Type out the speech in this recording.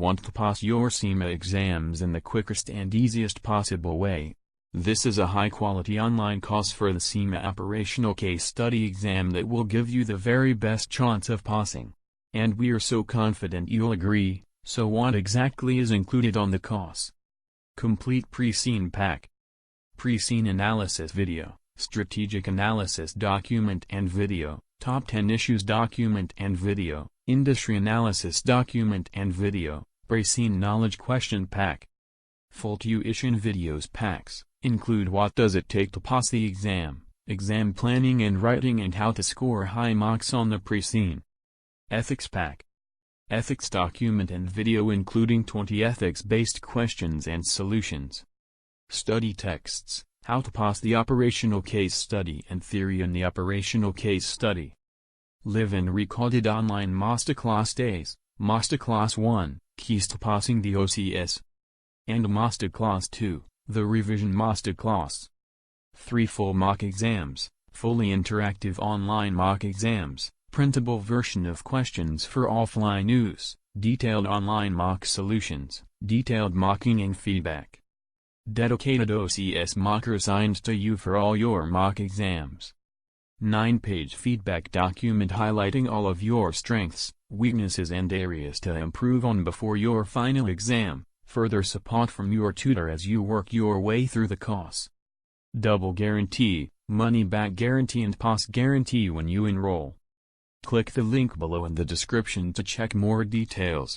want to pass your CIMA exams in the quickest and easiest possible way. This is a high-quality online course for the CIMA Operational Case Study exam that will give you the very best chance of passing. And we are so confident you'll agree. So what exactly is included on the course? Complete pre-scene pack. Pre-scene analysis video, strategic analysis document and video, top 10 issues document and video, industry analysis document and video, pre-scene knowledge question pack. Full tuition videos packs, include what does it take to pass the exam, exam planning and writing and how to score high marks on the pre-scene. Ethics pack. Ethics document and video including 20 ethics-based questions and solutions. Study texts, how to pass the operational case study and theory in the operational case study. Live and recorded online masterclass days, Masterclass 1, Keys to Passing the OCS. And Masterclass 2, the Revision Masterclass. 3 full mock exams, fully interactive online mock exams. Printable version of questions for offline use, detailed online mock solutions, detailed mocking and feedback. Dedicated OCS mocker assigned to you for all your mock exams. 9-page feedback document highlighting all of your strengths, weaknesses and areas to improve on before your final exam, further support from your tutor as you work your way through the course. Double guarantee, money-back guarantee and pass guarantee when you enroll. Click the link below in the description to check more details.